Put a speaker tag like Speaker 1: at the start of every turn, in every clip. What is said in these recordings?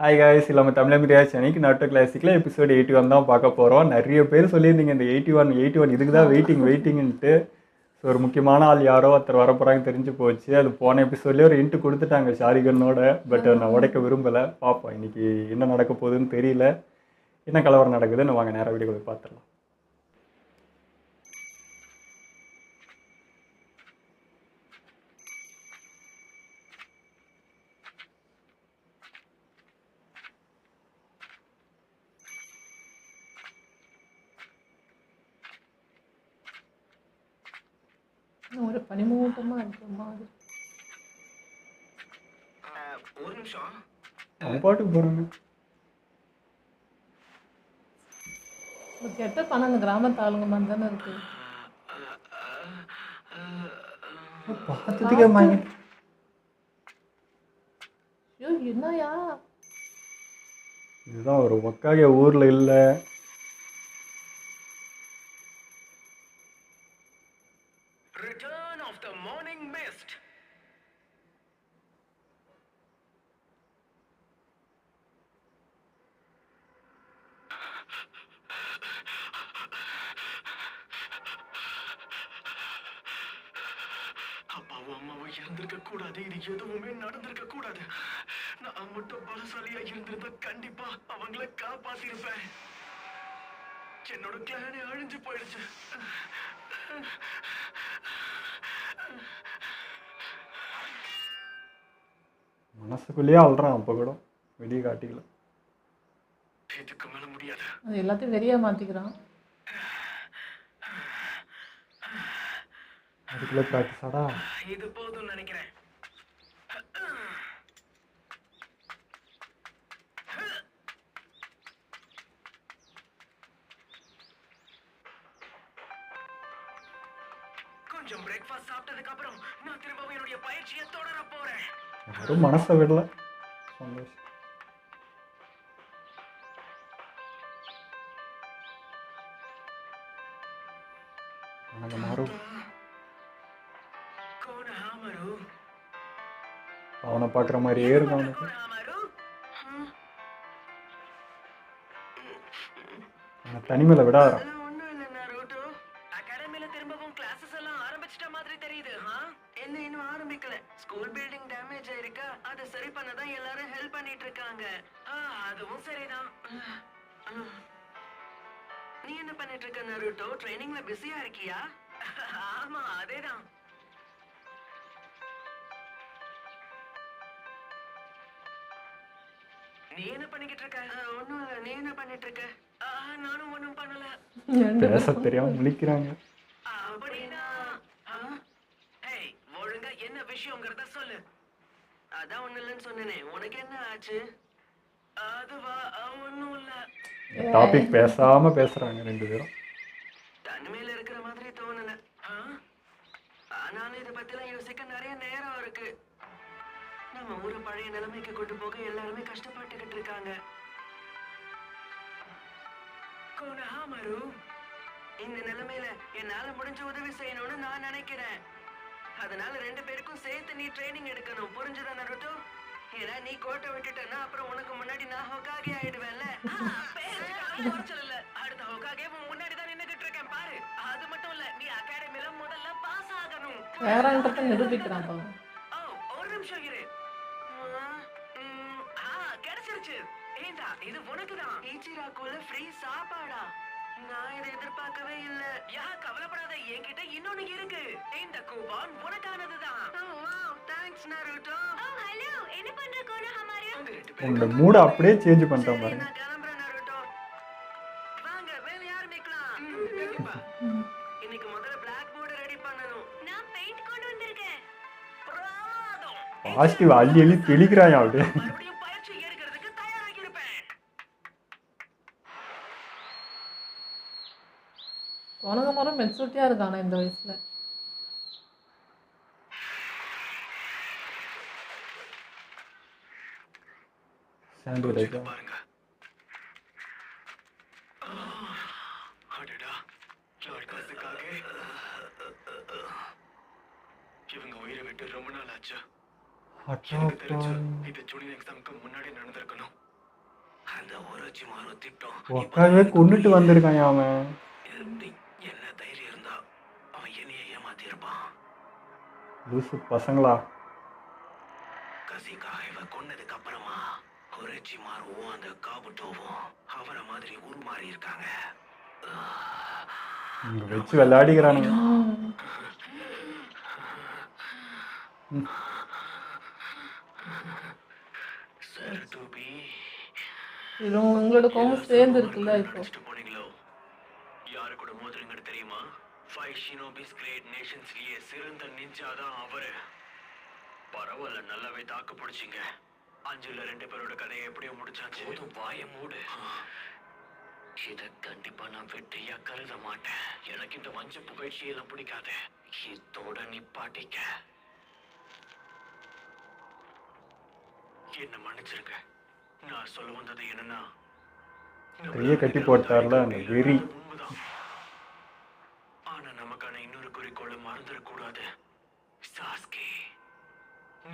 Speaker 1: Hi guys, நம்ம Tamil media சேனலுக்கு NATO கிளாசிக்கில் episode 81 தான் பார்க்க போகிறோம். நிறைய பேர் சொல்லியிருந்தீங்க இந்த 81 இதுக்கு தான் வெயிட்டிங்ன்ட்டு. ஸோ ஒரு முக்கியமான ஆள் யாரோ ஒருத்தர் வர போகிறாங்க தெரிஞ்சு போச்சு. அது போன எபிசோட்லேயே ஒரு இன்ட்டு கொடுத்துட்டாங்க ஷாரிகனோட. பட் நான் உடைக்க விரும்பலை. பார்ப்போம் இன்னைக்கு என்ன நடக்க போகுதுன்னு தெரியல. என்ன கலவரம் நடக்குதுன்னு வாங்க நேராக வீடியோவை பார்த்துடலாம்.
Speaker 2: ஒரு பனிமூட்டமா இருக்கிற மாதிரி.
Speaker 3: ஒரு நிமிஷம்.
Speaker 1: அவங்க பாட்டுக்கு போகிறாங்க.
Speaker 2: ஒரு கெட்ட பணம் அந்த கிராமத்து ஆளுங்க மாதிரி தானே இருக்கு.
Speaker 1: பார்த்ததுக்கே மாங்க.
Speaker 2: ஐயோ என்னயா
Speaker 1: இதுதான் ஒரு ஒக்காக ஊரில் இல்லை.
Speaker 3: Return of the morning mist. அப்பாவும் அம்மாவும் இறந்திருக்க கூடாது. இது எதுவுமே நடந்திருக்க கூடாது. நான் மட்டும் பலசாலியா இருந்திருந்தா கண்டிப்பா அவங்கள காப்பாத்திருப்பேன். என்னோட கிளானே அழிஞ்சு போயிடுச்சு.
Speaker 1: மனசுக்குள்ளேயே அழுறான். அப்போ கூட வெளியே காட்டிக்கல.
Speaker 3: இதுக்கு மேல முடியாது.
Speaker 2: அது எல்லாத்தையும் வெறியா மாத்திக்கிறான்.
Speaker 1: அதுக்குள்ளே ப்ராக்டிஸாடா.
Speaker 3: இது போதும் நினைக்கிறேன். கொஞ்சம் பிரேக்ஃபாஸ்ட் சாப்பிட்டதுக்கு அப்புறம் நான் திரும்பவும் என்னுடைய பயிற்சியை தொடர போறேன்.
Speaker 1: யாரும் மனசை விடல. சந்தோஷம். மாறும்.
Speaker 3: கோனஹாமரு
Speaker 1: அவனை பார்க்குற மாதிரியே இருக்கும் அவனுக்கு.
Speaker 3: கோனஹாமரு
Speaker 1: அவனை தனிமையில் விடாதான்.
Speaker 3: அதெல்லாம் ஒண்ணும் இல்ல நருட்டோ. அகாடமில திரும்பவும் கிளாஸஸ் எல்லாம் ஆரம்பிச்சிட்ட மாதிரி தெரியுது. என்ன இன்னும் ஆரம்பிக்கல. ஸ்கூல் பில்டிங் டேமேஜ் ஆயிருக்கா, அதை சரி பண்ண தான் எல்லாரும் ஹெல்ப் பண்ணிட்டு இருக்காங்க. அதுவும் சரிதான். நீ என்ன பண்ணிட்டு இருக்க நருட்டோ? ட்ரைனிங்ல பிஸியா இருக்கியா? ஆமா அதேதான். நீ என்ன பண்ணிக்கிட்டு இருக்க? ஒண்ணும் இல்ல. நீ என்ன பண்ணிட்டு இருக்க? நானும் ஒண்ணும் பண்ணல.
Speaker 1: பேச தெரியாம முழிக்கிறாங்க.
Speaker 3: அப்படின்னா ஹேய், ஒழுங்கா என்ன விஷயம்ங்கறத சொல்லு. அதான் ஒண்ணு இல்லைன்னு சொன்னேனே, உனக்கு என்ன ஆச்சு? அதுவா? ஒண்ணும் இல்ல.
Speaker 1: டாபிக் பேசாம பேசுறாங்க ரெண்டு பேரும்.
Speaker 3: தனிமையில இருக்கிற மாதிரி தோணல. ஆனாலும் இதை பத்திலாம் யோசிக்க நிறைய நேரம் இருக்கு. நம்ம ஊரை பழைய நிலைமைக்கு கொண்டு போக எல்லாருமே கஷ்டப்பட்டுக்கிட்டு இருக்காங்க. கோனஹாமரு, இந்த நிலைமையில என்னால முடிஞ்ச உதவி செய்யணும்னு நான் நினைக்கிறேன். அதனால ரெண்டு பேருக்கும் சேர்த்து நீ ட்ரைனிங் எடுக்கணும். புரிஞ்சுதா நருட்டோ? ஏன்னா நீ கோட்டை விட்டுட்டேன்னா அப்புறம் உனக்கு முன்னாடி நான் ஹோகாகே ஆயிடுவேன்ல. இல்ல, அடுத்த ஹோகாகே முன்னாடி தான் நின்னுகிட்டு இருக்கேன் பாரு. அது மட்டும் இல்ல, நீ அகாடமில முதல்ல பாஸ் ஆகணும்.
Speaker 2: வேறன்றத நிரூபிக்கிறான் பாவம்.
Speaker 3: ஒரு நிமிஷம் இரு. கிடைச்சிருச்சு. ஏண்டா, இது உனக்குதான். ஈச்சிராக்குள்ள ஃப்ரீ சாப்பாடா? நான் இதை எதிர்பார்க்கவே இல்ல. கவலைப்படாத, என்கிட்ட இன்னொன்னு இருக்கு. இந்த கூப்பன் உனக்கானதுதான். Thanks Naruto. ஹலோ, என்ன பண்ற கோனஹாமரு?
Speaker 1: உங்க மூட அப்படியே சேஞ்ச் பண்ணிட்டோம் பாருங்க.
Speaker 3: நான் கிளம்புறேன் நருட்டோ. வாங்க வேலைய ஆரம்பிக்கலாம். இன்னைக்கு முதல்ல பிளாக் போர்டு ரெடி பண்ணனும். நான் பெயிண்ட் கொண்டு வந்திருக்கேன். பிரமாதம்.
Speaker 1: பாசிட்டிவ் அள்ளி அள்ளி தெளிக்கிறான் அப்படியே.
Speaker 3: மறுபடியும் பயிற்சி ஏற்கிறதுக்கு தயாராகி இருப்பேன்.
Speaker 2: உனக்கு மரம் மெச்சூரிட்டியா இருக்கானா இந்த வயசுல?
Speaker 1: சாண்டி லைட்டா.
Speaker 3: பாருங்க. அடடா, லார்ட்காஸுக்காக இவங்க உயிரை விட்டு ரொம்ப நாள் ஆச்சு. எனக்கு தெரிஞ்சு இது ஜூனியர் எக்ஸாமுக்கு முன்னாடி நடந்திருக்கணும். அந்த ஒரோச்சி மாறு திட்டம்
Speaker 1: ஒக்காவே கொண்டுட்டு வந்திருக்கான் அவன்.
Speaker 3: என்ன தைரியம் இருந்தா அவன் என்னைய ஏமாத்தி இருப்பான்.
Speaker 1: லூசு பசங்களா.
Speaker 3: கசிக்காக இவன் கொன்னதுக்கு அப்புறமா ஒரோச்சி மாறுவும் அந்த காபுட்டோவும் அவரை மாதிரி உருமாறி இருக்காங்க.
Speaker 1: இங்க வச்சு விளையாடிக்கிறானுங்க.
Speaker 3: சார் டூபி
Speaker 2: இது உங்களோட கோவம் சேர்ந்து இருக்குல்ல இப்போ.
Speaker 3: நடிச்சிட்டு போனீங்களோ? யாரு கூட மோதுறீங்கன்னு தெரியுமா? 5 ஷினோபிஸ் கிரேட் நேஷன்ஸ்லயே சிறந்த நிஞ்சா தான் அவரு. பரவாயில்ல, நல்லாவே தாக்கு பிடிச்சிங்க. 5ல 2 பேரோட கதையை எப்படியோ முடிச்சாச்சு. போதும், வாய மூடு. இத கண்டிப்பா நான் வெற்றியா கருத மாட்டேன். எனக்கு இந்த வஞ்ச புகழ்ச்சியெல்லாம் பிடிக்காது. இதோட நிப்பாட்டிக்க. என்ன மன்னிச்சிருங்க. நான் சொல்ல வந்தது என்னன்னா,
Speaker 1: கையை கட்டி போட்டார்ல அந்த வெறி.
Speaker 3: உண்மைதான். ஆனா நமக்கான இன்னொரு குறிக்கோளை மறந்துடக்கூடாது. சாஸ்கே,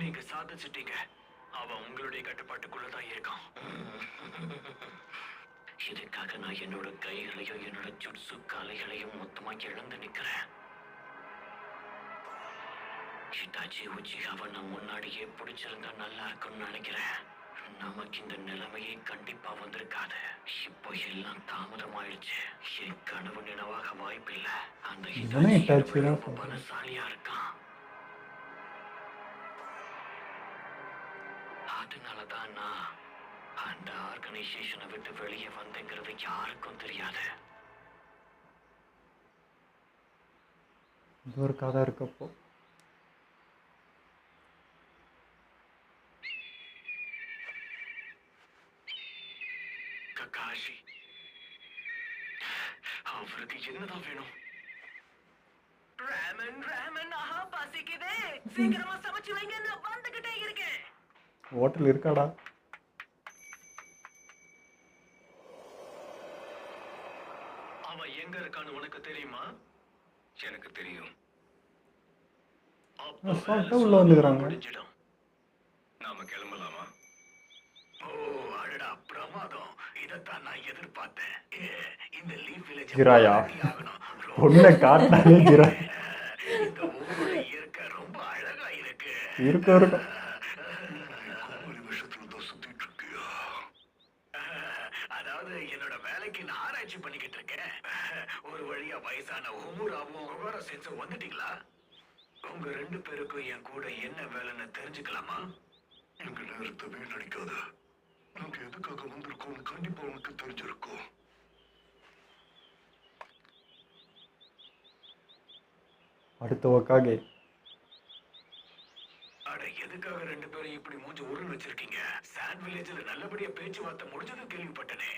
Speaker 3: நீங்க சாதிச்சிட்டீங்க. அவன் உங்களுடைய கட்டுப்பாட்டுக்குள்ளதான் இருக்கான். இதுக்காக நான் என்னோட கைகளையும் என்னோட ஜுட்சு காலைகளையும் மொத்தமா இழந்து நிக்கிறேன். ஹிட்டாச்சி உச்சிகாவை நான் முன்னாடியே பிடிச்சிருந்தா நல்லா இருக்கும்னு நினைக்கிறேன். நமக்கு இந்த நிலைமையே கண்டிப்பா வந்திருக்காது. இப்போ எல்லாம் தாமதமாயிடுச்சு. என் கனவு நினைவாக வாய்ப்பில்லை. அந்த ஹிட்டாச்சி ரொம்ப பலசாலியா இருக்கான். அதனாலதான் நான் அந்த ஆர்கனைசேஷனை விட்டு வெளியே வந்தேங்கிறது யாருக்கும் தெரியாது.
Speaker 1: இது ஒரு கதை இருக்கப்போ.
Speaker 3: ககாஷி, அவருக்கு என்னதான் வேணும்? ராமன் ராமன், ஆஹா பசிக்குதே, சீக்கிரமா சமைச்சு வைங்க, நான் வந்துகிட்டே இருக்கேன்.
Speaker 1: ஹோட்டல் இருக்காடா?
Speaker 3: அவன் எங்க இருக்கான்னு உனக்கு தெரியுமா? எனக்கு தெரியும்.
Speaker 1: உள்ள வந்துக்கிறாங்க.
Speaker 3: நாம கிளம்பலாமா? ஓ அடடா, பிரமாதம். இதத்தான் நான் எதிர்பார்த்தேன். இந்த லீஃப் வில்லேஜ்
Speaker 1: ஜிராயா பொண்ணை காட்டினாலே ஜிரா
Speaker 3: இந்த ஊரோட இயற்கை ரொம்ப அழகா இருக்கு.
Speaker 1: இருக்கும் இருக்கும்.
Speaker 3: அதாவது என்னோட வேலைக்கு நான் ஆராய்ச்சி பண்ணிக்கிட்டு இருக்கேன். ஒரு வழியா வயசான ஒவ்வொரு விவரம் செஞ்சு வந்துட்டீங்களா? உங்க 2 பேருக்கும் என் கூட என்ன வேலைன்னு தெரிஞ்சுக்கலாமா? எங்க நேரத்தை வீணடிக்காத. நாங்க எதுக்காக வந்திருக்கோம் கண்டிப்பா உனக்கு தெரிஞ்சிருக்கும்.
Speaker 1: அடுத்த ஒக்காகே.
Speaker 3: அட, எதுக்காக 2 பேரும் இப்படி மூஞ்சி உருள் வச்சிருக்கீங்க? சாண்ட் வில்லேஜ்ல நல்லபடியா பேச்சுவார்த்தை முடிஞ்சதும் கேள்விப்பட்டனே.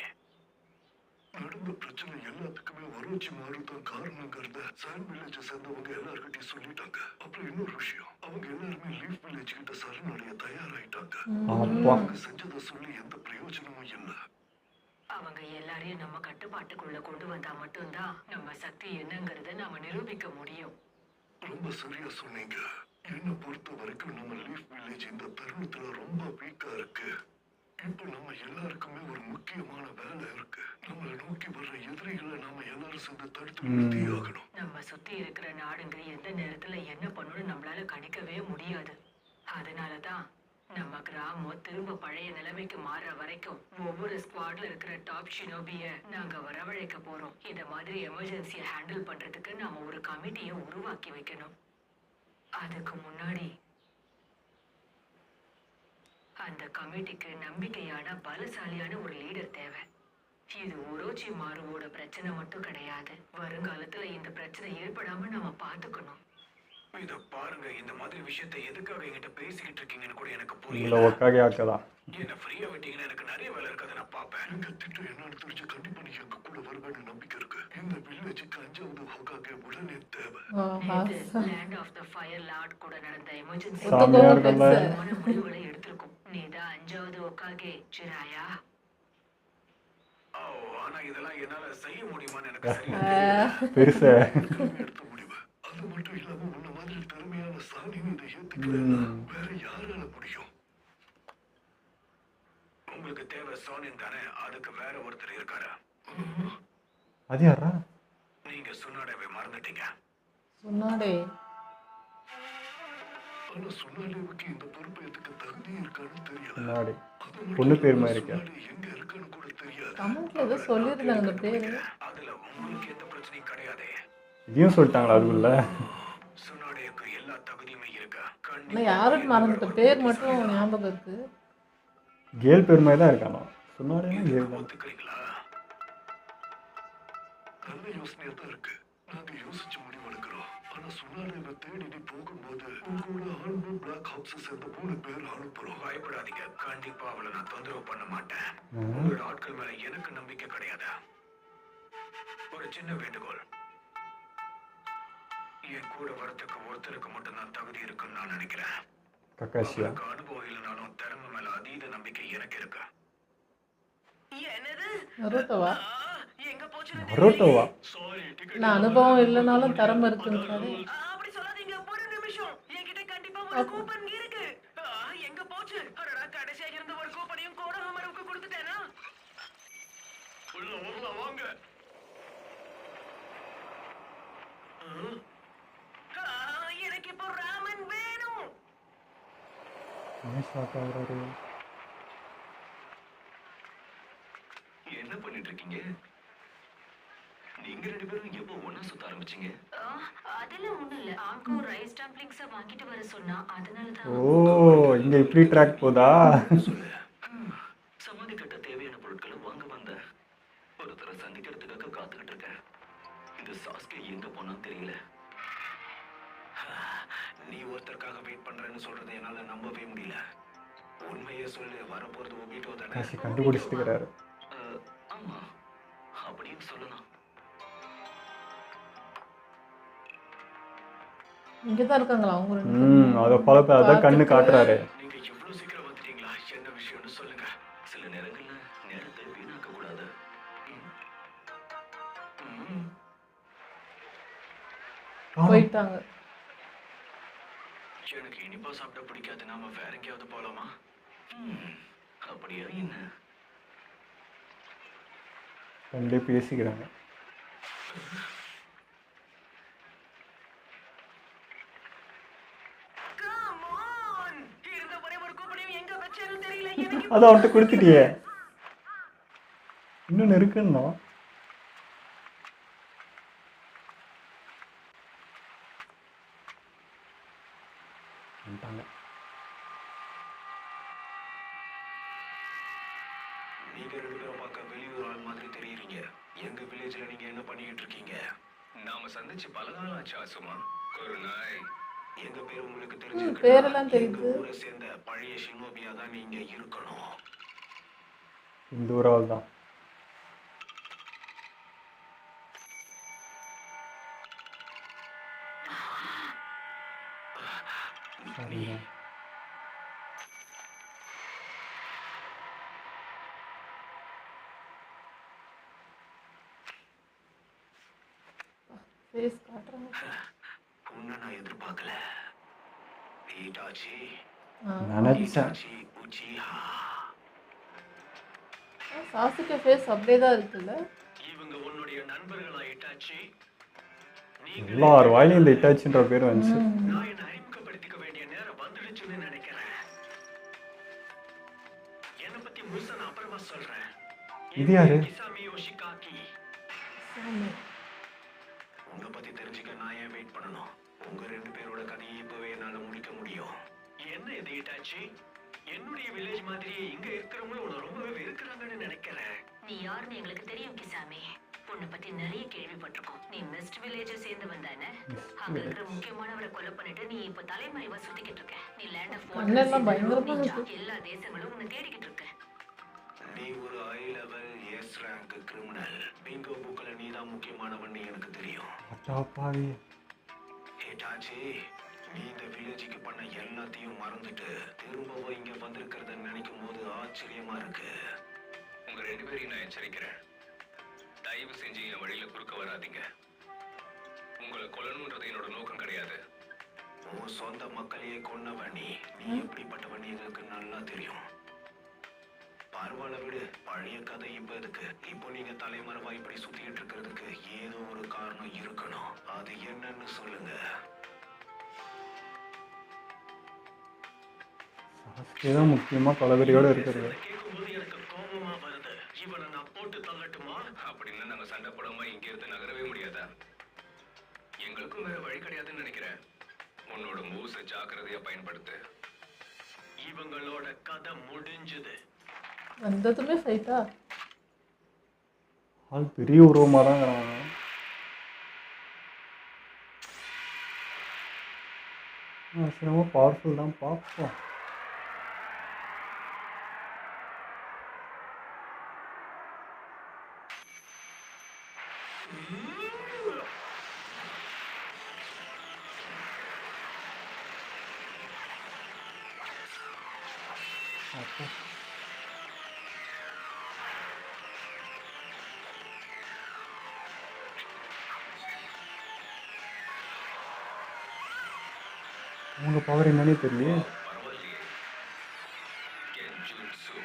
Speaker 3: நடந்த பிரச்சனை எல்லாத்துக்குமே வரோச்சி மாறுதான் காரணங்கிறத சாண்ட் வில்லேஜை சேர்ந்தவங்க எல்லார்கிட்டையும் சொல்லிட்டாங்க. அப்புறம் இன்னொரு விஷயம், அவங்க எல்லாருமே லீஃப் வில்லேஜ் கிட்ட சரணடைய தயாராயிட்டாங்க. அவங்க செஞ்சதை சொல்லி எந்த பிரயோஜனமும் இல்லை.
Speaker 4: அவங்க எல்லாரையும் நம்ம கட்டுப்பாட்டுக்குள்ள கொண்டு வந்தா மட்டும்தான் நம்ம சக்தி என்னங்கறத நாம நிரூபிக்க முடியும்.
Speaker 3: ரொம்ப சரியா சொன்னீங்க. என்ன பொறுத்த வரைக்கும் நம்ம லீஃப் வில்லேஜ் இந்த தருணத்துல ரொம்ப வீக்கா இருக்கு. இப்ப நம்ம எல்லாருக்குமே ஒரு முக்கியமான வேலை இருக்கு. நம்மளை நோக்கி வர்ற எதிரிகளை நாம எல்லாரும் சேர்ந்து தடுத்து நிறுத்தி ஆகணும்.
Speaker 4: நம்ம சுத்தி இருக்கிற நாடுங்க எந்த நேரத்துல என்ன பண்ணணும்னு நம்மளால கணிக்கவே முடியாது. அதனாலதான் நம்ம கிராமம் திரும்ப பழைய நிலைமைக்கு மாற வரைக்கும் ஒவ்வொரு ஸ்குவாட்ல இருக்கிற டாப் ஷினோபிய நாங்க வரவழைக்க போறோம். இந்த மாதிரி எமர்ஜென்சியை ஹேண்டில் பண்றதுக்கு நாம ஒரு கமிட்டியை உருவாக்கி வைக்கணும். அதுக்கு முன்னாடி அந்த கமிட்டிக்கு நம்பிக்கையான பலசாலியான ஒரு லீடர் தேவை. இது ஒரோச்சி மாறுவோட பிரச்சனை மட்டும் கிடையாது. வருங்காலத்துல இந்த பிரச்சனை ஏற்படாம நாம பாத்துக்கணும்.
Speaker 3: இத பாருங்க, இந்த மாதிரி விஷயத்தை எதுக்காக என்கிட்ட பேசிக்கிட்டு இருக்கீங்கன்னு கூட எனக்கு
Speaker 1: இதுல
Speaker 3: புரியல.
Speaker 1: ஒக்காகே ஆக்கலாம்.
Speaker 3: என்ன ஃப்ரீயா விட்டீங்கன்னா எனக்கு நிறைய வேலை இருக்கு, அதை நான் பார்ப்பேன். எங்க திட்டம் என்னன்னு தெரிஞ்சு கண்டிப்பா நீ எங்க கூட வருவேன்னு நம்பிக்கை இருக்கு. இந்த வில்லேஜுக்கு 5வது ஹோகாகே உடனே தேவை.
Speaker 4: Land of the fire lord கூட நடந்த எமர்ஜென்சி
Speaker 1: சாமியா இருக்குல்ல.
Speaker 4: முடிவுகளை எடுத்திருக்கும். நீதான் 5வது ஒக்காகே ஜிராயா.
Speaker 3: ஓ, ஆனா இதெல்லாம் என்னால செய்ய முடியுமான்னு எனக்கு சரியா
Speaker 1: பெருச
Speaker 3: எடுத்த முடிவு. அது மட்டும் இல்லாம உன்ன மாதிரி திறமையான சாணியும் இதை ஏத்துக்கல. வேற யாரால முடியும்? உங்க
Speaker 5: உங்களுக்கு தேவை சோனின் தானே? அதுக்கு வேற ஒருத்தர் இருக்காரு.
Speaker 1: அது யாரா?
Speaker 5: நீங்க சுனாடேவை மறந்துட்டீங்க.
Speaker 2: சொன்னாடே
Speaker 5: ஆனா சுனாடேவுக்கு இந்த பொறுப்பு எதுக்கு தகுதி இருக்கான்னு தெரியல.
Speaker 1: முன்னாடி பொண்ணு பேர் மாதிரி இருக்கா?
Speaker 5: சுனாடே எங்க இருக்கான்னு கூட தெரியாது.
Speaker 2: கமெண்ட்ல ஏதோ சொல்லியிருந்தாங்க அந்த பேரு.
Speaker 5: அதுல உங்களுக்கு எந்த பிரச்சனையும் கிடையாது.
Speaker 1: இதையும் சொல்லிட்டாங்களா அதுக்குள்ள?
Speaker 5: சுனாடேவுக்கு எல்லா தகுதியுமே இருக்கு.
Speaker 2: ஆனா யாரும் மறந்துட்ட பேர் மட்டும் ஞாபகம் இருக்கு.
Speaker 1: கேல் பேர் மாதிரி தான் இருக்கானோ. சொன்னாடேன்னா கேல் தான்.
Speaker 5: ஒத்துக்கிறீங்களா? நல்ல யோசனையா தான் இருக்கு. நாங்க யோசிச்சு முடிவெடுக்கிறோம். ஆனா சுனாடேவை தேடி நீ போகும்போது உங்களோட ஆல்பம் பிளாக் ஹவுஸ் சேர்ந்த 3 பேர் அனுப்புறோம். பயப்படாதீங்க. கண்டிப்பா அவளை நான் தொந்தரவு பண்ண மாட்டேன். உங்களோட ஆட்கள் மேல எனக்கு நம்பிக்கை கிடையாது. ஒரு சின்ன வேண்டுகோள். என் கூட வரத்துக்கு ஒருத்தருக்கு மட்டும் தான் தகுதி இருக்குன்னு நான் நினைக்கிறேன்.
Speaker 1: கக்காஷியா?
Speaker 5: அவருக்கு அனுபவம் இல்லைனாலும் திறமை மேல அதீத நம்பிக்கை எனக்கு இருக்கு.
Speaker 3: என்னது?
Speaker 2: நருட்டோவா?
Speaker 3: எங்க போச்சுன்னு
Speaker 1: நருட்டோவா?
Speaker 5: சாரி,
Speaker 2: நான் அனுபவம் இல்லைனாலும் திறமை இருக்குன்றாரு.
Speaker 3: அப்படி சொல்லாதீங்க. ஒரு நிமிஷம். என்கிட்ட கண்டிப்பா ஒரு கூப்பன் இருக்கு. எங்க போச்சு? அடடா, கடைசியா இருந்த ஒரு கூப்பனையும் கூட அமரவுக்கு கொடுத்துட்டேனா?
Speaker 5: உள்ள வரலாம் வாங்க.
Speaker 3: எனக்கு இப்போ ராமன் வேணும்.
Speaker 1: என்ன ஷாக் ஆகுறாரு?
Speaker 5: என்ன பண்ணிட்டு இருக்கீங்க? நீங்க 2 பேரும் எப்போ ஒண்ணா சுத்த ஆரம்பிச்சீங்க?
Speaker 4: அதெல்லாம் ஒண்ணும் இல்ல. ஆங்கோ ரைஸ் டம்ப்ளிங்ஸ வாங்கிட்டு வர சொன்னா, அதனாலதான்.
Speaker 1: ஓ, இங்க இப்படி ட்ராக் போதா?
Speaker 5: சொல்லு. சமாதி கட்ட தேவையான பொருட்களை வாங்க வந்த ஒருத்தரை சந்திக்கிறதுக்காக காத்துக்கிட்டு இருக்கேன். இந்த சாஸ்கே எங்க போனான்னு தெரியல. நீ ஒருத்தருக்காக வெயிட் பண்றேன்னு சொல்றதை என்னால நம்பவே முடியல. உண்மையே சொல்லு, வரப்போறது ஒபிட்டோ தானே?
Speaker 1: காஷி கண்டுபிடிச்சிட்டு இருக்கிறாரு.
Speaker 5: ஆமா, அப்படின்னு சொல்லலாம்.
Speaker 2: இங்கதான் இருக்காங்களா அவங்க ரெண்டு பேரும்?
Speaker 1: அதை ஃபாலோ பண்ண அதான் கண்ணு காட்டுறாரு.
Speaker 5: நீங்க இவ்வளவு சீக்கிரம் வந்துட்டீங்களா? என்ன விஷயம்னு சொல்லுங்க. சில நேரங்கள்ல நேரத்தை வீணாக்க கூடாது.
Speaker 2: போயிட்டாங்க.
Speaker 5: எனக்கு இனிப்பா சாப்பிட பிடிக்காது. நாம வேற எங்கேயாவது போலாமா? அப்படியா என்ன?
Speaker 1: ரெண்டே பேசிக்கிறாங்க.
Speaker 3: Come on. இருந்த ஒரே ஒரு கூப்பனையும் எங்க வச்சேன்னு தெரியல. எனக்கு
Speaker 1: அதை அவன்கிட்ட கொடுத்துட்டியே. இன்னொன்னு இருக்குன்னா
Speaker 5: நீங்க 2 பேரும் பார்க்க வெளியூர் ஆள் மாதிரி தெரியுறீங்க. எங்க வில்லேஜ்ல நீங்க என்ன பண்ணிட்டு இருக்கீங்க? நாம சந்திச்சு பல நாள் ஆச்சு ஆசுமா. ஒரு நாய். எங்க பேர் உங்களுக்கு தெரிஞ்சிருக்கு.
Speaker 2: பேரெல்லாம் தெரியுது.
Speaker 5: எங்க ஊரை சேர்ந்த பழைய ஷினோபியா தான் நீங்க இருக்கணும்.
Speaker 1: இந்த ஒரு ஆள் தான். சரிங்க.
Speaker 2: ஃபேஸ் காட்டுறாங்க.
Speaker 5: உன்னை நான் எதிர்பார்க்கல. ஈட்டாச்சி.
Speaker 1: நினைச்சேன்.
Speaker 5: ஈட்டாச்சி உச்சிஹா.
Speaker 2: சாசுகே ஃபேஸ் அப்படியே தான் இருக்குல்ல.
Speaker 5: இவங்க உன்னுடைய நண்பர்களா ஈட்டாச்சி?
Speaker 1: எல்லார் வாயிலும் இந்த இட்டாச்சின்ற பேர் வந்துச்சு.
Speaker 5: நான் என்ன அறிமுகப்படுத்திக்க வேண்டிய நேரம் வந்துடுச்சுன்னு நினைக்கிறேன். என்னை பத்தி முழுசா நான் அப்புறமா சொல்றேன்.
Speaker 1: இது யாரு?
Speaker 5: கிசாமி யோஷிகாக்கி.
Speaker 2: சாமி.
Speaker 5: உங்க பத்தி தெரிஞ்சுக்க நான் ஏன் வெயிட் பண்ணணும்? உங்க 2 பேரோட கதையை இப்பவே என்னால முடிக்க முடியும். என்ன இது ஈட்டாச்சி? என்னுடைய வில்லேஜ் மாதிரியே இங்க இருக்கிறவங்க உன்னை ரொம்பவே வெறுக்கிறாங்கன்னு நினைக்கிறேன்.
Speaker 4: நீ யாருன்னு எங்களுக்கு தெரியும் கிசாமி. உன்னை பத்தி நிறைய கேள்விப்பட்டிருக்கோம். நீ மிஸ்ட் வில்லேஜை சேர்ந்தவன் தானே? அங்க இருக்கிற முக்கியமானவரை கொலை பண்ணிட்டு நீ இப்ப தலைமறைவா சுத்திக்கிட்டு இருக்க. நீ லேண்ட் ஆஃப்
Speaker 2: கண்ணெல்லாம் பயங்கரமா இருக்கு.
Speaker 4: எல்லா தேசங்களும் உன்னை தேடிக்கிட்டு இருக்க.
Speaker 5: நீ ஒரு high level S rank criminal. Bingo புக்ல நீ தான் முக்கியமானவன்னு எனக்கு தெரியும்.
Speaker 1: அட்டாப்பாவி.
Speaker 5: ஏட்டாச்சி, நீ இந்த வில்லேஜுக்கு பண்ண எல்லாத்தையும் மறந்துட்டு திரும்பவும் இங்க வந்திருக்கிறத நினைக்கும் போது ஆச்சரியமா இருக்கு. உங்க 2 பேரையும் நான் எச்சரிக்கிறேன். தயவு செஞ்சு என் வழியில குறுக்க வராதீங்க. உங்களை கொல்லணும்ன்றது என்னோட நோக்கம் கிடையாது. உன் சொந்த மக்களையே கொன்னவன் நீ எப்படிப்பட்டவன் எங்களுக்கு நல்லா தெரியும். பரவாயில்ல விடு, பழைய கதை இப்ப எதுக்கு? இப்போ நீங்க தலைமறைவா இப்படி சுத்திட்டு இருக்கிறதுக்கு ஏதோ ஒரு காரணம் இருக்கணும். அது என்னன்னு சொல்லுங்க.
Speaker 1: சாஸ்கே தான் முக்கியமா கொலவெறியோட இருக்கிறது.
Speaker 5: கேட்கும்போது எனக்கு கோபமா வருது. இவனை நான் போட்டு தள்ளட்டுமா? அப்படின்னு நாங்க சண்டை போடாம இங்க இருந்து நகரவே முடியாதா? எங்களுக்கும் வேற வழி கிடையாதுன்னு நினைக்கிறேன். உன்னோட மூவ்ஸை ஜாக்கிரதையா பயன்படுத்து. இவங்களோட கதை முடிஞ்சது.
Speaker 2: வந்ததுமே ஃபைட்டா?
Speaker 1: ஆள் பெரிய உருவமாக தான் இருக்கிறாங்க. சிரம பவர்ஃபுல் தான், பார்ப்போம். அப்போ உங்க பவர் என்னன்னே தெரியல.
Speaker 5: பரவாயில்லையே. கென்ஜுட்சு.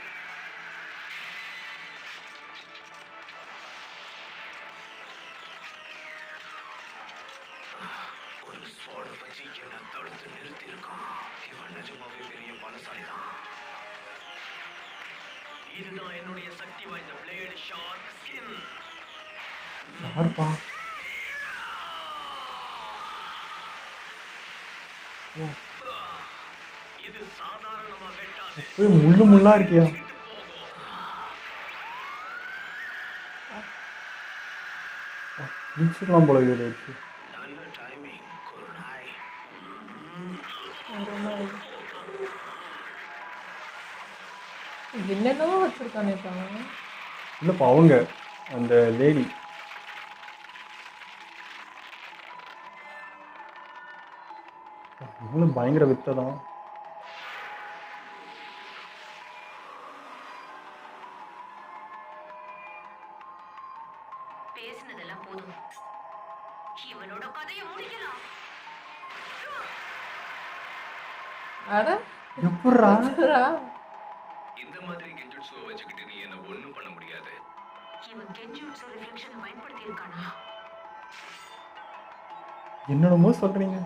Speaker 5: ஒரு ஸ்வாட வச்சு என்ன தடுத்து நிறுத்தி இருக்கான். இவன் நிஜமாவே பெரிய பலசாலிதான். இதுதான் என்னுடைய சக்தி வாய்ந்த பிளேடு ஷார்க் ஸ்கின்.
Speaker 1: யாருப்பா?
Speaker 5: இது சாதாரணமா வெட்டாது.
Speaker 1: போய் முள்ளு முள்ளா இருக்கியா? முடிச்சிடலாம் போல இதில் வச்சு.
Speaker 5: நல்ல டைமிங் குருநாய்.
Speaker 2: என்னென்னவோ வச்சிருக்கானே தானே.
Speaker 1: இல்லைப்பா, அவங்க அந்த லேடி இவங்களும் பயங்கர வித்தை தான்.
Speaker 4: பேசினதெல்லாம் போதும். இவனோட கதையை முடிக்கலாம்.
Speaker 2: அட
Speaker 1: எப்பட்றா?
Speaker 5: இந்த மாதிரி கென்ஜுட்சுவை வச்சுக்கிட்டு நீ என்ன ஒண்ணும் பண்ண முடியாது.
Speaker 4: இவன் கென்ஜுட்சு ரிஃப்ளெக்ஷனை பயன்படுத்தி இருக்கானா?
Speaker 1: என்னென்னமோ சொல்றீங்க.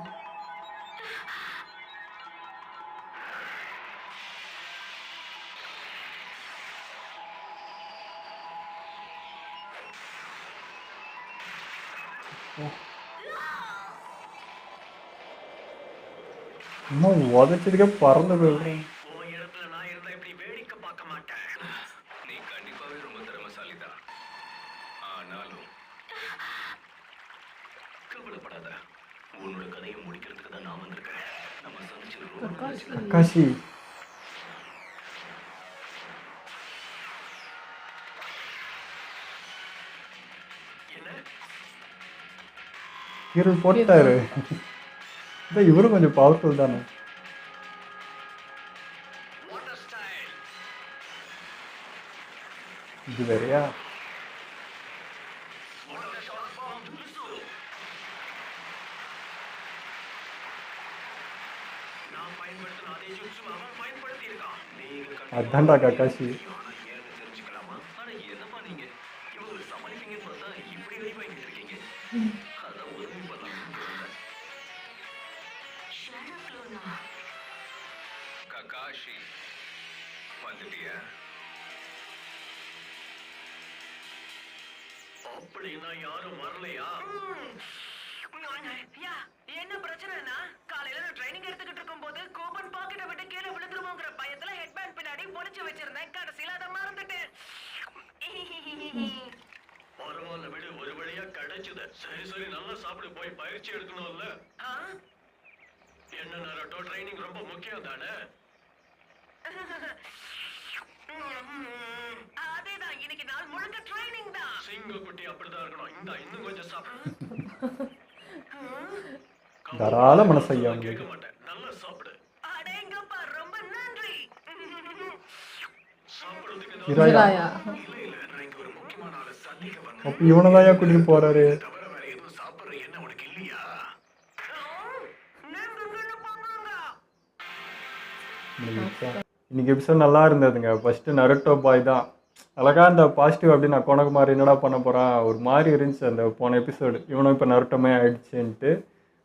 Speaker 1: அம்மா உதச்சதுக்கே பறந்து போயிடுறேன்.
Speaker 5: உன் இடத்துல நான் இருந்தா இப்படி வேடிக்கை பார்க்க மாட்டேன். நீ கண்டிப்பாவே ரொம்ப திறமைசாலிதான். ஆனாலும் கவலைப்படாத. உன்னோட கதையை முடிக்கிறதுக்கு தான் நான் வந்திருக்கேன். நம்ம சந்திச்சு ரொம்ப நாளாச்சு.
Speaker 1: கக்காஷி
Speaker 5: என்ன?
Speaker 1: கீரல் போட்டாரு. இதான் இவரும் கொஞ்சம் பவர்ஃபுல் தானே.
Speaker 5: What a style.
Speaker 1: இது வேறையா?
Speaker 5: What a shot from Jutsu. நான் பயன்படுத்தின அதே ஜுட்சு அவன் பயன்படுத்தி இருக்கான். நீங்க
Speaker 1: அதான்டா கக்காஷி.
Speaker 5: ஆனா ஏன்னு தெரிஞ்சுக்கலாமா? ஆனா என்னப்பா நீங்க இவ்வளவு சமாளிப்பீங்கன்னு பார்த்தா இப்படி வை வாங்கிட்டு இருக்கீங்க. அதான் உதவி பண்ணலாம்னு இருந்தேன்.
Speaker 4: ஷேடோ க்ளோனா?
Speaker 5: ககாஷி வந்துட்டியா? அப்படின்னா யாரும் வரலையா?
Speaker 3: யா, என்ன பிரச்சனைனா காலையில நான் ட்ரைனிங் எடுத்துக்கிட்டு இருக்கும்போது கோபன் பாக்கெட்டை விட்டு கீழே விழுந்துருமோங்கிற பயத்துல ஹெட்பேண்ட் பின்னாடி ஒளிச்சு வச்சிருந்தேன். கடைசியில அதை மறந்துட்டேன்.
Speaker 5: பரவாயில்ல விடு, ஒரு வழியா கிடைச்சது. சரி சரி, நல்லா சாப்பிடு, போய் பயிற்சி எடுக்கணும்ல.
Speaker 3: ஆ?
Speaker 5: என்ன நரட்டோ, ட்ரைனிங் ரொம்ப முக்கியம் தானே?
Speaker 3: அதேதான், இன்னைக்கு நாள் முழுக்க ட்ரைனிங் தான்.
Speaker 5: சிங்கக்குட்டி அப்படிதான் இருக்கணும். இன்னும் கொஞ்சம் சாப்பிடு.
Speaker 1: தாராள மனசையா
Speaker 5: கேட்க
Speaker 1: உங்களுக்கு.
Speaker 5: மாட்டேன், நல்லா சாப்பிடு.
Speaker 3: அடேங்கப்பா, ரொம்ப நன்றி.
Speaker 5: சாப்பிடுறதுக்கு
Speaker 2: ஹிராயா.
Speaker 5: இல்ல இல்ல, நான் இங்க ஒரு முக்கியமான ஆளை சந்திக்க வந்தேன்.
Speaker 1: அப்ப இவனதாயா கூட்டிட்டு போறாரு.
Speaker 5: தவிர வேற எதுவும் சாப்பிடுற என்ன உனக்கு இல்லையா?
Speaker 3: நீங்க இங்க போங்க.
Speaker 1: இன்னைக்கு எபிசோட் நல்லா இருந்ததுங்க. ஃபர்ஸ்ட் நருட்டோ பாய் தான் அழகா அந்த பாசிட்டிவ் அப்படி நான் கொனகுமாரி என்னடா பண்ண போறான் ஒரு மாதிரி இருந்துச்சு அந்த போன எபிசோடு. இவனும் இப்போ நருட்டோமே ஆயிடுச்சுன்ட்டு.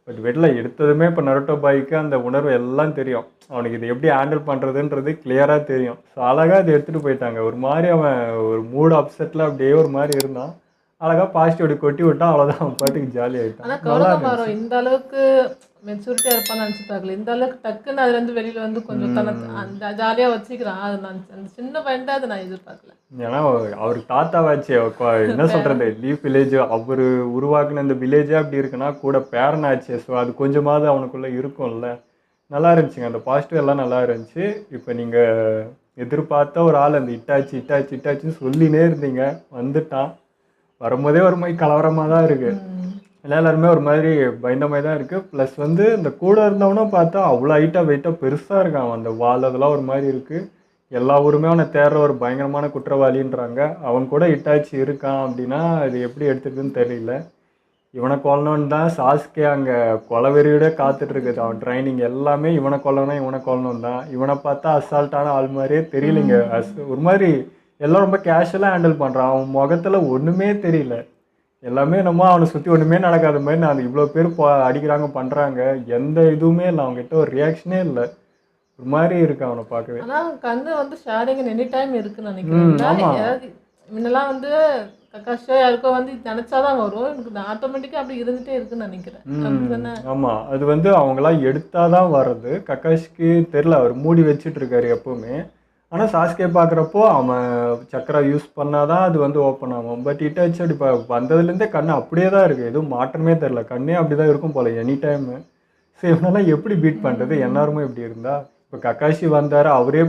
Speaker 1: பட் வெளில எடுத்ததுமே இப்போ நருட்டோ பாய்க்கு அந்த உணர்வு எல்லாம் தெரியும். அவனுக்கு இது எப்படி ஹேண்டில் பண்ணுறதுன்றது கிளியராக தெரியும். ஸோ அழகாக அதை எடுத்துகிட்டு போயிட்டாங்க. ஒரு மாதிரி அவன் ஒரு மூட் அப்செட்டில் அப்படியே ஒரு மாதிரி இருந்தான். அழகாக பாசிட்டிவ் அப்படி கொட்டி விட்டான். அவ்வளோதான், அவன் பாட்டுக்கு ஜாலி ஆகிட்டான்.
Speaker 2: ஆனால் கௌரவமாரோ இந்த அளவுக்கு மெச்சூரிட்டியாக இருப்பான்னு நினச்சி பார்க்கல. இந்த அளவுக்கு டக்குன்னு அதுலேருந்து வெளியில் வந்து கொஞ்சம் தன்னை அந்த ஜாலியாக வச்சுக்கிறான். அது நான் அந்த சின்ன பையன்ட்டு அதை நான் எதிர்பார்க்கல. ஏன்னா
Speaker 1: அவருக்கு தாத்தாவாச்சு என்ன சொல்கிறது, லீஃப் வில்லேஜ் அவர் உருவாக்குன இந்த வில்லேஜே அப்படி இருக்குன்னா கூட பேரன் ஆச்சு. ஸோ அது கொஞ்சமாவது அவனுக்குள்ளே இருக்கும்ல. நல்லா இருந்துச்சுங்க, அந்த பாசிட்டிவ் எல்லாம் நல்லா இருந்துச்சு. இப்போ நீங்கள் எதிர்பார்த்த ஒரு ஆள் அந்த இட்டாச்சின்னு சொல்லினே இருந்தீங்க, வந்துட்டான். வரும்போதே ஒரு மாதிரி கலவரமாக தான் இருக்குது. எல்லாருமே ஒரு மாதிரி பயந்த மாதிரி தான் இருக்குது. ப்ளஸ் வந்து இந்த கூட இருந்தவனும் பார்த்தா அவ்வளோ ஹைட்டாக வெயிட்டாக பெருசாக இருக்கான். அந்த வால் அதெல்லாம் ஒரு மாதிரி இருக்குது. எல்லா ஊருமே அவனை தேடுற ஒரு பயங்கரமான குற்றவாளின்றாங்க. அவன் கூட இட்டாச்சி இருக்கான் அப்படின்னா அது எப்படி எடுத்துக்குன்னு தெரியல. இவனை கொல்லணுன்னு தான் சாஸ்கே அங்கே கொலவெறியோட காத்துட்டு இருக்குது. அவன் ட்ரைனிங் எல்லாமே இவனை கொல்லணும் தான். இவனை பார்த்தா அசால்ட்டான ஆள் மாதிரியே தெரியலைங்க. ஒரு மாதிரி எல்லாம் ரொம்ப கேஷுவலாக ஹேண்டில் பண்ணுறான். அவன் முகத்தில் ஒன்றுமே தெரியல. எல்லாமே நம்ம அவனை சுற்றி ஒன்றுமே நடக்காத மாதிரி நான் இவ்வளோ பேர் அடிக்கிறாங்க பண்ணுறாங்க, எந்த இதுவுமே இல்லை. அவங்ககிட்ட ஒரு ரியாக்ஷனே இல்லை. ஒரு மாதிரி இருக்கு அவனை பார்க்கவே.
Speaker 2: ஆனால் கண்ணு வந்து ஷேரிங் எனி டைம் இருக்குன்னு நினைக்கிறேன். ஏதாவது முன்னெல்லாம் வந்து கக்காஷோ யாருக்கோ வந்து நினைச்சாதான் வரும். எனக்கு ஆட்டோமேட்டிக்காக அப்படி இருந்துகிட்டே இருக்குன்னு நினைக்கிறேன்.
Speaker 1: ஆமாம், அது வந்து அவங்களாம் எடுத்தாதான் வர்றது. கக்காஷிக்கு தெரில, அவர் மூடி வச்சுட்டு இருக்காரு எப்பவுமே. ஆனால் சாஸ்கே பார்க்குறப்போ அவன் சக்கரா யூஸ் பண்ணாதான் அது வந்து ஓப்பன் ஆகும். பட் இட்டாச்சு அப்படி வந்ததுலேருந்தே கண்ணு அப்படியே தான் இருக்குது. எதுவும் மாற்றமே தெரில. கண்ணே அப்படி தான் இருக்கும் போல் எனி டைமு. ஸோ இவனெல்லாம் எப்படி பீட் பண்ணுறது? எல்லாருமே இப்படி இருந்தா. இப்போ கக்காஷி வந்தார், அவரே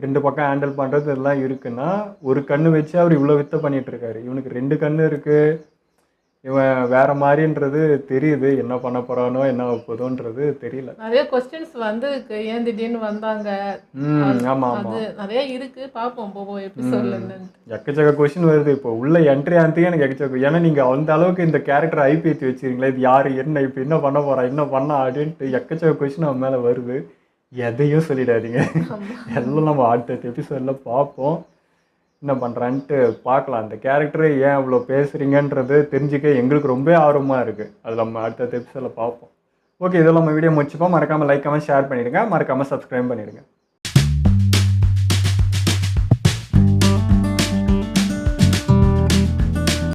Speaker 1: ரெண்டு பக்கம் ஹேண்டில் பண்ணுறது இதெல்லாம் இருக்குன்னா ஒரு கண்ணு வச்சு அவர் இவ்வளோ வித்த பண்ணிட்டு இருக்காரு. இவனுக்கு 2 கண்ணு இருக்குது. இவன் வேற மாதிரின்றது தெரியுது. என்ன பண்ண போறானோ என்ன போதோன்றது தெரியல.
Speaker 2: நிறைய கொஸ்டின்ஸ் வந்து ஏன் திடீர்னு வந்தாங்க.
Speaker 1: ஆமா
Speaker 2: அது நிறைய இருக்கு, பார்ப்போம் போவோம் எபிசோட்ல என்னன்னு.
Speaker 1: எக்கச்சக்க கொஸ்டின் வருது. இப்போ உள்ள என்ட்ரி ஆனதுக்கு எனக்கு எக்கச்சக்க. ஏன்னா நீங்க அந்த அளவுக்கு இந்த கேரக்டர் ஐபிஏத்தி வச்சிருக்கீங்களா, இது யாரு, என்ன, இப்போ என்ன பண்ண போறா, என்ன பண்ணா அப்படின்ட்டு எக்கச்சக்க கொஸ்டின் அவன் மேல வருது. எதையும் சொல்லிடாதீங்க. எல்லாம் நம்ம அடுத்த எபிசோட்ல பார்ப்போம். என்ன பண்ணுறான்ட்டு பார்க்கலாம். அந்த கேரக்டரை ஏன் அவ்வளோ பேசுகிறீங்கன்றது தெரிஞ்சுக்க எங்களுக்கு ரொம்ப ஆர்வமாக இருக்குது. அது நம்ம அடுத்த எபிசோடில் பார்ப்போம். ஓகே, இதெல்லாம் நம்ம வீடியோ முடிச்சுப்போம். மறக்காமல் லைக், கமெண்ட், ஷேர் பண்ணிவிடுங்க. மறக்காமல் சப்ஸ்கிரைப் பண்ணிவிடுங்க.